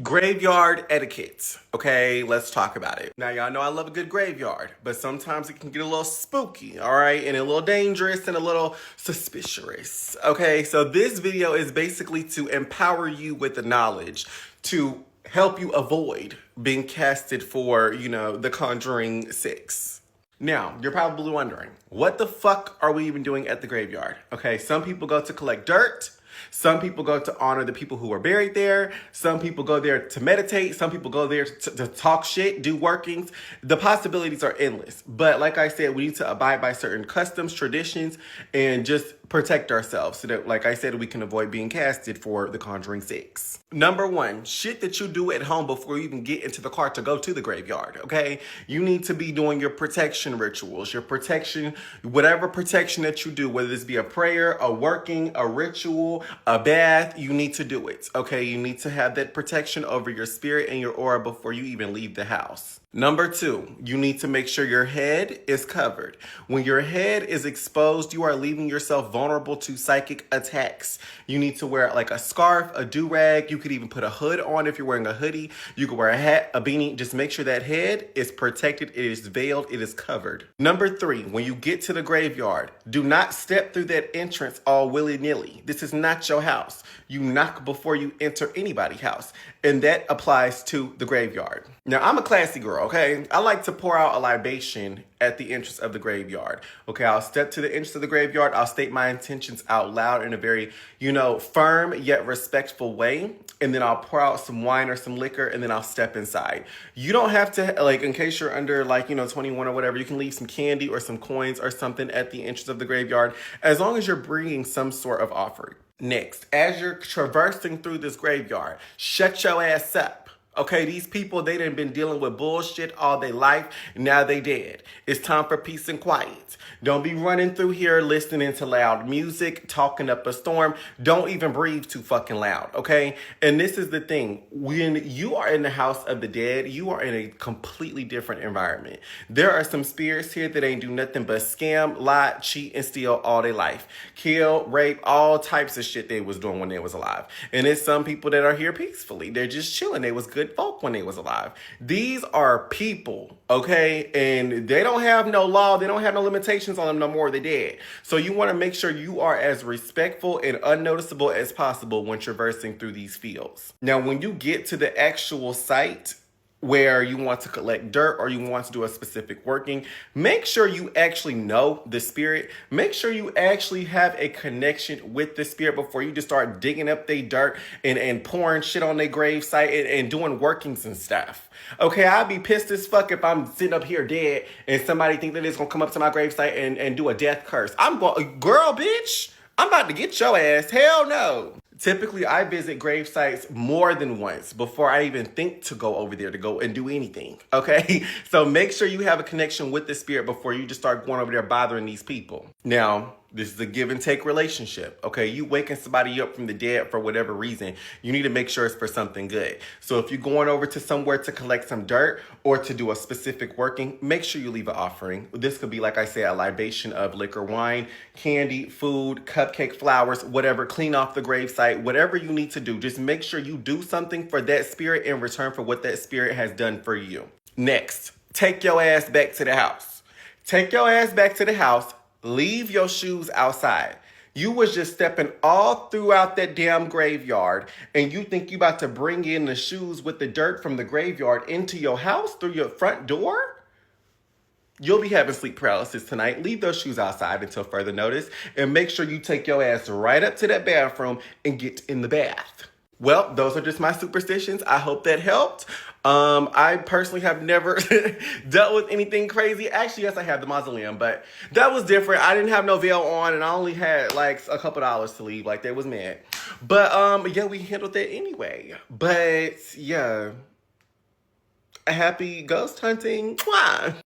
Graveyard etiquette. Okay, let's talk about it. Now, y'all know I love a good graveyard, but sometimes it can get a little spooky, all right? And a little dangerous and a little suspicious. Okay, so this video is basically to empower you with the knowledge to help you avoid being casted for, the Conjuring 6. Now, you're probably wondering, what the fuck are we even doing at the graveyard? Okay, some people go to collect dirt. Some people go to honor the people who are buried there. Some people go there to meditate. Some people go there to talk shit, do workings. The possibilities are endless. But like I said, we need to abide by certain customs, traditions, and just protect ourselves so that, like I said, we can avoid being casted for the Conjuring 6. Number one, shit that you do at home before you even get into the car to go to the graveyard, okay? You need to be doing your protection rituals, your protection, whatever protection that you do, whether this be a prayer, a working, a ritual, a bath, you need to do it, okay? You need to have that protection over your spirit and your aura before you even leave the house. Number two, you need to make sure your head is covered. When your head is exposed, you are leaving yourself vulnerable to psychic attacks. You need to wear like a scarf, a do-rag. You could even put a hood on if you're wearing a hoodie. You could wear a hat, a beanie. Just make sure that head is protected, it is veiled, it is covered. Number three, when you get to the graveyard, do not step through that entrance all willy-nilly. This is not your house. You knock before you enter anybody's house. And that applies to the graveyard. Now, I'm a classy girl, okay? I like to pour out a libation at the entrance of the graveyard. Okay, I'll step to the entrance of the graveyard. I'll state my intentions out loud in a very, firm yet respectful way. And then I'll pour out some wine or some liquor and then I'll step inside. You don't have to, in case you're under 21 or whatever, you can leave some candy or some coins or something at the entrance of the graveyard as long as you're bringing some sort of offering. Next, as you're traversing through this graveyard, shut your ass up. Okay, these people, they done been dealing with bullshit all their life. Now they dead. It's time for peace and quiet. Don't be running through here listening to loud music, talking up a storm. Don't even breathe too fucking loud, okay? And this is the thing. When you are in the house of the dead, you are in a completely different environment. There are some spirits here that ain't do nothing but scam, lie, cheat, and steal all their life. Kill, rape, all types of shit they was doing when they was alive. And it's some people that are here peacefully. They're just chilling. They was good folk when they was alive. These are people, okay? And they don't have no law. They don't have no limitations on them no more. They're dead. So you want to make sure you are as respectful and unnoticeable as possible when traversing through these fields. Now, when you get to the actual site where you want to collect dirt or you want to do a specific working, make sure you actually know the spirit. Make sure you actually have a connection with the spirit before you just start digging up their dirt and pouring shit on their grave site and doing workings and stuff. Okay, I'd be pissed as fuck if I'm sitting up here dead and somebody think that it's gonna come up to my grave site and do a death curse. I'm going, girl, bitch, I'm about to get your ass. Hell no. Typically, I visit grave sites more than once before I even think to go over there to go and do anything, okay? So make sure you have a connection with the spirit before you just start going over there bothering these people. Now, this is a give and take relationship, okay? You waking somebody up from the dead for whatever reason, you need to make sure it's for something good. So if you're going over to somewhere to collect some dirt or to do a specific working, make sure you leave an offering. This could be, like I said, a libation of liquor, wine, candy, food, cupcake, flowers, whatever. Clean off the gravesite, whatever you need to do. Just make sure you do something for that spirit in return for what that spirit has done for you. Next, take your ass back to the house. Take your ass back to the house. Leave your shoes outside. You was just stepping all throughout that damn graveyard and you think you about to bring in the shoes with the dirt from the graveyard into your house through your front door? You'll be having sleep paralysis tonight. Leave those shoes outside until further notice and make sure you take your ass right up to that bathroom and get in the bath. Well, those are just my superstitions. I hope that helped. I personally have never dealt with anything crazy. Actually, yes, I have the mausoleum, but that was different. I didn't have no veil on and I only had like a couple dollars to leave. Like, they was mad. But yeah, we handled that anyway. But yeah, a happy ghost hunting. Mwah!